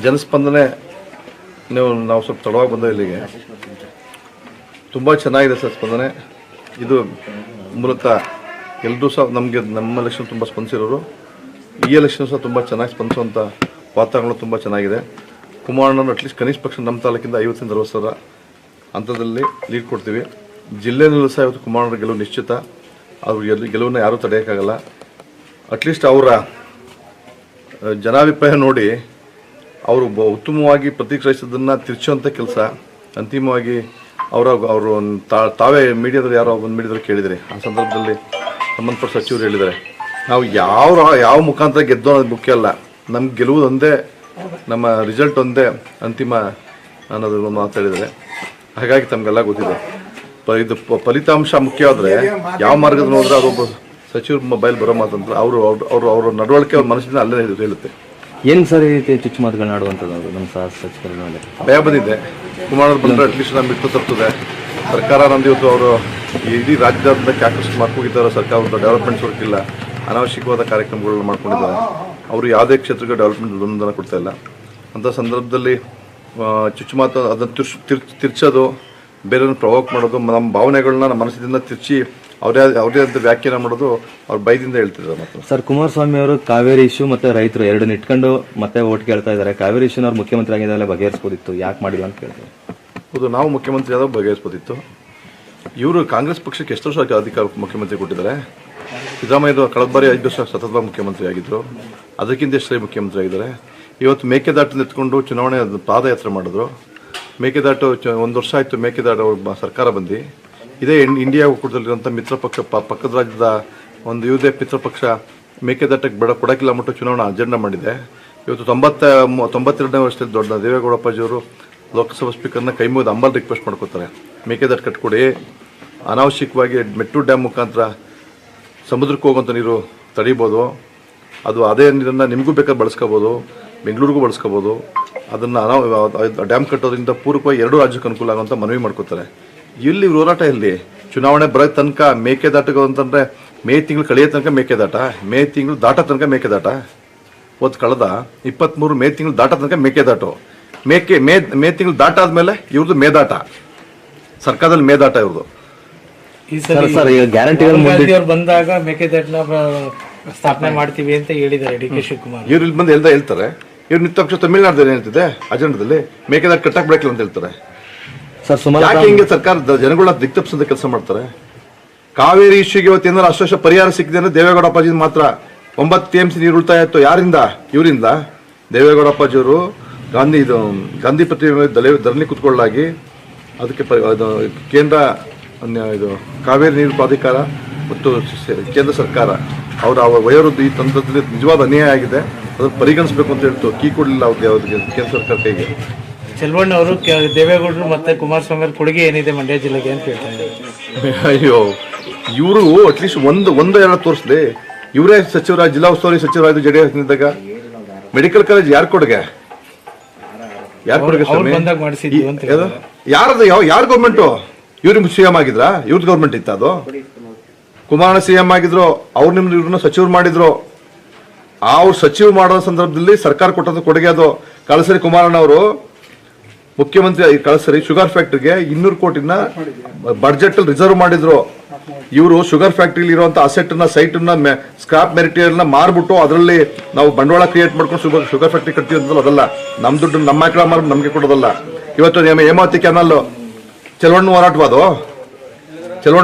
ಜನಸ್ಪಂದನೆ ನಾವು ಸ್ವಲ್ಪ ತಡವಾಗಿ ಬಂದ ಇಲ್ಲಿಗೆ ತುಂಬ ಚೆನ್ನಾಗಿದೆ ಸರ್ ಸ್ಪಂದನೆ. ಇದು ಮೂಲತಃ ಎಲ್ಲರೂ ಸಹ ನಮ್ಮ ಎಲೆಕ್ಷನ್ ತುಂಬ ಸ್ಪಂದಿಸಿರೋರು. ಈ ಎಲೆಕ್ಷನ್ ಸಹ ತುಂಬ ಚೆನ್ನಾಗಿ ಸ್ಪಂದಿಸುವಂಥ ವಾತಾವರಣ ತುಂಬ ಚೆನ್ನಾಗಿದೆ. ಕುಮಾರಣ್ಣನ ಅಟ್ಲೀಸ್ಟ್ ಕನಿಷ್ಠ ಪಕ್ಷ ನಮ್ಮ ತಾಲೂಕಿಂದ 50-60 ಹಂತದಲ್ಲಿ ಲೀಡ್ ಕೊಡ್ತೀವಿ. ಜಿಲ್ಲೆಯಲ್ಲೂ ಸಹ ಇವತ್ತು ಕುಮಾರಣ್ಣರ ಗೆಲುವು ನಿಶ್ಚಿತ. ಅವ್ರ ಗೆಲುವನ್ನು ಯಾರೂ ತಡೆಯೋಕ್ಕಾಗಲ್ಲ. ಅಟ್ಲೀಸ್ಟ್ ಅವರ ಜನಾಭಿಪ್ರಾಯ ನೋಡಿ ಅವರು ಉತ್ತಮವಾಗಿ ಪ್ರತಿಕ್ರಿಯಿಸೋದನ್ನು ತಿರ್ಚುವಂಥ ಕೆಲಸ ಅಂತಿಮವಾಗಿ ಅವರು ತಾವೇ ಮೀಡಿಯಾದಲ್ಲಿ ಯಾರೋ ಒಂದು ಮೀಡಿಯಾದಲ್ಲಿ ಕೇಳಿದರೆ ಆ ಸಂದರ್ಭದಲ್ಲಿ ಸಂಬಂಧಪಟ್ಟ ಸಚಿವರು ಹೇಳಿದ್ದಾರೆ, ನಾವು ಯಾವ ಮುಖಾಂತರ ಗೆದ್ದೋ ಅನ್ನೋದು ಮುಖ್ಯ ಅಲ್ಲ, ನಮ್ಗೆ ಗೆಲುವುದು ಒಂದೇ, ನಮ್ಮ ರಿಸಲ್ಟ್ ಒಂದೇ ಅಂತಿಮ ಅನ್ನೋದು ಮಾತಾಡಿದ್ದಾರೆ. ಹಾಗಾಗಿ ತಮಗೆಲ್ಲ ಗೊತ್ತಿದೆ. ಇದು ಫಲಿತಾಂಶ ಮುಖ್ಯ ಆದರೆ ಯಾವ ಮಾರ್ಗದಲ್ಲಿ ಹೋದ್ರೆ ಅದೊಬ್ಬ ಸಚಿವರು ಮೊಬೈಲ್ ಬರೋ ಮಾತಂದ್ರೆ ಅವ್ರ ನಡವಳಿಕೆ ಅವ್ರ ಮನಸ್ಸಿನ ಅಲ್ಲೇ ಹೇಳುತ್ತೆ. ಏನು ಸರ್ ಈ ರೀತಿ ಚುಚ್ಚು ಮಾತುಗಳನ್ನ ಆಡುವಂಥದ್ದು ನಮ್ಮ ಸಚಿವರು ಭಯ ಬಂದಿದೆ. ಕುಮಾರವ್ರು ಬಂದರೆ ಅಟ್ಲೀಸ್ಟ್ ನಮ್ಮ ಬಿಟ್ಟು ತರ್ತದೆ. ಸರ್ಕಾರ ನಮ್ದು ಇವತ್ತು ಅವರು ಇಡೀ ರಾಜ್ಯದಾದ್ಯಂತ ಆಕರ್ಷಣೆ ಮಾಡ್ಕೊಂಡಿದ್ದಾರೆ. ಸರ್ಕಾರದ ಡೆವಲಪ್ಮೆಂಟ್ಸ್ ವರ್ಕ್ ಇಲ್ಲ, ಅನಾವಶ್ಯಕವಾದ ಕಾರ್ಯಕ್ರಮಗಳನ್ನ ಮಾಡ್ಕೊಂಡಿದ್ದಾರೆ. ಅವರು ಯಾವುದೇ ಕ್ಷೇತ್ರಕ್ಕೆ ಡೆವಲಪ್ಮೆಂಟ್ ಅನುದಾನ ಕೊಡ್ತಾ ಇಲ್ಲ. ಅಂಥ ಸಂದರ್ಭದಲ್ಲಿ ಚುಚ್ಚು ಮಾತು ಅದನ್ನು ತಿರ್ಚೋದು, ಬೇರೆಯವ್ರನ್ನ ಪ್ರವೋಕ್ ಮಾಡೋದು, ನಮ್ಮ ಭಾವನೆಗಳನ್ನ ನಮ್ಮ ಮನಸ್ಸಿನಿಂದ ತಿರ್ಚಿ ಅವ್ರದೇ ಅಂತ ವ್ಯಾಖ್ಯಾನ ಮಾಡೋದು ಅವ್ರ ಬೈದಿಂದ ಹೇಳ್ತಿದ್ದಾರೆ. ಮಾತ್ರ ಸರ್, ಕುಮಾರಸ್ವಾಮಿ ಅವರು ಕಾವೇರಿ ಇಶ್ಯೂ ಮತ್ತೆ ರೈತರು ಎರಡನ್ನ ಇಟ್ಕೊಂಡು ಮತ್ತೆ ಓಟ್ ಕೇಳ್ತಾ ಇದ್ದಾರೆ. ಕಾವೇರಿ ಇಶ್ಯೂನ ಅವ್ರು ಮುಖ್ಯಮಂತ್ರಿ ಆಗಿದ್ದಾಗಲೇ ಬಗೆಹರಿಸಬಹುದಿತ್ತು, ಯಾಕೆ ಮಾಡಿಲ್ಲ ಅಂತ ಕೇಳ್ತಾರೆ. ಹೌದು, ನಾವು ಮುಖ್ಯಮಂತ್ರಿ ಆದಾಗ ಬಗೆಹರಿಸಬಹುದಿತ್ತು. ಇವರು ಕಾಂಗ್ರೆಸ್ ಪಕ್ಷಕ್ಕೆ ಎಷ್ಟು ವರ್ಷ ಅಧಿಕಾರ ಮುಖ್ಯಮಂತ್ರಿ ಕೊಟ್ಟಿದ್ದಾರೆ. ಸಿದ್ದರಾಮಯ್ಯ ಕಳೆದ ಬಾರಿ 5 ವರ್ಷ ಸತತವಾಗಿ ಮುಖ್ಯಮಂತ್ರಿ ಆಗಿದ್ರು. ಅದಕ್ಕಿಂತ ಎಷ್ಟು ಮುಖ್ಯಮಂತ್ರಿ ಆಗಿದ್ದಾರೆ. ಇವತ್ತು ಮೇಕೆದಾಟು ಎತ್ಕೊಂಡು ಚುನಾವಣೆ ಪಾದಯಾತ್ರೆ ಮಾಡಿದ್ರು. ಮೇಕೆದಾಟು 1 ವರ್ಷ ಆಯಿತು ಮೇಕೆದಾಟು ಸರ್ಕಾರ ಬಂದು. ಇದೇ ಇಂಡಿಯಾ ಒಕ್ಕೂಟದಲ್ಲಿರುವಂಥ ಮಿತ್ರ ಪಕ್ಷ ಪಕ್ಕದ ರಾಜ್ಯದ ಒಂದು ಯಾವುದೇ ಮಿತ್ರ ಪಕ್ಷ ಮೇಕೆದಾಟಕ್ಕೆ ಕೊಡಕ್ಕಿಲ್ಲ ಅಂದ್ಬಿಟ್ಟು ಚುನಾವಣಾ ಅಜೆಂಡಾ ಮಾಡಿದೆ. ಇವತ್ತು 92ನೇ ವರ್ಷದಲ್ಲಿ ದೊಡ್ಡ ದೇವೇಗೌಡಪ್ಪಾಜಿಯವರು ಲೋಕಸಭಾ ಸ್ಪೀಕರ್ನ ಕೈ ಮುಗಿದು ಅಂಬಲ್ ರಿಕ್ವೆಸ್ಟ್ ಮಾಡ್ಕೋತಾರೆ, ಮೇಕೆದಾಟು ಕಟ್ಕೊಡಿ, ಅನಾವಶ್ಯಕವಾಗಿ ಮೆಟ್ಟೂರು ಡ್ಯಾಮ್ ಮುಖಾಂತರ ಸಮುದ್ರಕ್ಕೆ ಹೋಗುವಂಥ ನೀರು ತಡೀಬೋದು, ಅದು ಅದೇ ನೀರನ್ನು ನಿಮಗೂ ಬೇಕಾದ್ರೆ ಬಳಸ್ಕೋಬೋದು, ಬೆಂಗಳೂರಿಗೂ ಬಳಸ್ಕೋಬೋದು, ಅದನ್ನು ಡ್ಯಾಮ್ ಕಟ್ಟೋದ್ರಿಂದ ಪೂರ್ವಕವಾಗಿ 2 ರಾಜ್ಯಕ್ಕೆ ಅನುಕೂಲ ಆಗುವಂಥ ಮನವಿ ಮಾಡ್ಕೋತಾರೆ. ಇಲ್ಲಿ ಹೋರಾಟ ಇಲ್ಲಿ ಚುನಾವಣೆ ಬರೋ ತನಕ ಮೇಕೆದಾಟು ಅಂತಂದರೆ ಮೇ ತಿಂಗಳು ಕಳೆಯೋ ತನಕ ಮೇಕೆದಾಟ, ಮೇ ತಿಂಗಳು ದಾಟ ತನಕ ಮೇಕೆದಾಟ. ಇವತ್ತು ಕಳೆದ 23 ಮೇ ತಿಂಗಳು ದಾಟ ತನಕ ಮೇಕೆದಾಟು. ಮೇ ತಿಂಗಳು ದಾಟ ಆದ್ಮೇಲೆ ಇವ್ರದ್ದು ಮೇದಾಟ, ಸರ್ಕಾರದಲ್ಲಿ ಮೇದಾಟ ಇವ್ರದ್ದು. ಗ್ಯಾರಂಟಿಗಳು ಬಂದಾಗ ಮೇಕೆದಾಟನ ಸ್ಥಾಪನೆ ಮಾಡ್ತೀವಿ ಅಂತ ಹೇಳಿದ್ದಾರೆ ಡಿ ಕೆ ಶಿವಕುಮಾರ್. ಇವ್ರು ಇಲ್ಲಿ ಬಂದು ಹೇಳ್ತಾರೆ, ಇವ್ರು ನಿಂತ ಪಕ್ಷ ತಮಿಳುನಾಡು ಹೇಳ್ತಿದೆ ಅಜೆಂಡಾದಲ್ಲಿ ಮೇಕೆದಾಟು ಕಟ್ಟಕ್ಕೆ ಬಿಡಕ್ಕಿಲ್ಲ ಅಂತ ಹೇಳ್ತಾರೆ. ಯಾಕೆ ಹಿಂಗೆ ಸರ್ಕಾರ ಜನಗಳ ದಿಕ್ತಪ್ಸಂತ ಕೆಲಸ ಮಾಡ್ತಾರೆ? ಕಾವೇರಿ ಇಶ್ಯೂಗೆ ಇವತ್ತು ಏನಾದ್ರು ಅಷ್ಟು ಪರಿಹಾರ ಸಿಕ್ಕಿದೆ ಅಂದ್ರೆ ದೇವೇಗೌಡ ಅಪ್ಪಾಜಿ ಮಾತ್ರ. 9 TMC ನೀರು ಉಳಿತಾಯ ಆಯ್ತು. ಯಾರಿಂದ? ಇವರಿಂದ. ದೇವೇಗೌಡ ಅಪ್ಪಾಜಿಯವರು ಗಾಂಧಿ ಪ್ರತಿಮೆ ಧರಣಿ ಕುತ್ಕೊಳ್ಳಾಗಿ ಅದಕ್ಕೆ ಕೇಂದ್ರ ಕಾವೇರಿ ನೀರು ಪ್ರಾಧಿಕಾರ ಮತ್ತು ಕೇಂದ್ರ ಸರ್ಕಾರ ಅವರ ವಯೋವೃದ್ಧಿ ತಂತ್ರದಲ್ಲಿ ನಿಜವಾದ ಅನ್ಯಾಯ ಆಗಿದೆ, ಅದನ್ನು ಪರಿಗಣಿಸಬೇಕು ಅಂತ ಹೇಳ್ತು. ಕೀ ಕೊಡಲಿಲ್ಲ ಅವ್ರಿಗೆ ಕೇಂದ್ರ ಸರ್ಕಾರ ಕೈಗೆ. ಚೆಲ್ವಣ್ಣ ಅವರು ದೇವೇಗೌಡರು ಮತ್ತೆ ಕುಮಾರಸ್ವಾಮಿ ಅವ್ರ ಕೊಡುಗೆ ಏನಿದೆ ಮಂಡ್ಯ ಜಿಲ್ಲೆಗೆ ಅಂತ ಹೇಳ್ತಾರೆ. ಅಯ್ಯೋ, ಇವರು ಅಟ್ಲೀಸ್ಟ್ ಒಂದು ಎರಡು ತೋರಿಸ್ಲಿ. ಇವರೇ ಸಚಿವರಾಗಿ ಜಿಲ್ಲಾ ಉಸ್ತುವಾರಿ ಸಚಿವರಾಗಿ JDS ನಿಂದಾಗ ಮೆಡಿಕಲ್ ಕಾಲೇಜ್ ಯಾರು ಕೊಡುಗೆ ಸ್ವಾಮಿ? ಯಾರು ಗೌರ್ಮೆಂಟು? ಇವ್ರಿಗೆ CM ಆಗಿದ್ರಾ? ಇವ್ರದ್ದು ಗೌರ್ಮೆಂಟ್ ಇತ್ತ ಅದು? ಕುಮಾರಣ್ಣ CM ಆಗಿದ್ರು, ಅವ್ರು ಇವ್ರನ್ನ ಸಚಿವರು ಮಾಡಿದ್ರು. ಅವ್ರು ಸಚಿವ ಮಾಡೋ ಸಂದರ್ಭದಲ್ಲಿ ಸರ್ಕಾರ ಕೊಟ್ಟಂತ ಕೊಡುಗೆ ಅದು. ಕಳಸರಿ ಕುಮಾರಣ್ಣ ಅವರು ಮುಖ್ಯಮಂತ್ರಿ ಕಳಸರಿ ಶುಗರ್ ಫ್ಯಾಕ್ಟ್ರಿಗೆ 200 ಕೋಟಿನ ಬಡ್ಜೆಟ್ ಅಲ್ಲಿ ರಿಸರ್ವ್ ಮಾಡಿದ್ರು. ಇವರು ಶುಗರ್ ಫ್ಯಾಕ್ಟ್ರಿಲಿ ಇರುವಂತ ಅಸೆಟ್ನ ಸೈಟ್ನ ಸ್ಕ್ರಾಪ್ ಮೆಟೀರಿಯಲ್ನ ಮಾರ್ಬಿಟ್ಟು ಅದರಲ್ಲಿ ನಾವು ಬಂಡವಾಳ ಕ್ರಿಯೇಟ್ ಮಾಡ್ಕೊಂಡು ಶುಗರ್ ಫ್ಯಾಕ್ಟ್ರಿ ಕಟ್ತೀವಿ ಅಂತಲ್ಲ, ಅದಲ್ಲ. ನಮ್ಮ ದುಡ್ಡು ನಮ್ಮ ಮಕ್ಕಳ ಮಾರ್ ನಮಗೆ ಕೊಡೋದಲ್ಲ. ಇವತ್ತು ಹೇಮಾವತಿ ಕೆನಾಲ್ ಚೆಲುವಣ್ಣ ಹೋರಾಟವಾದು ಚೆಲುವಣ್ಣ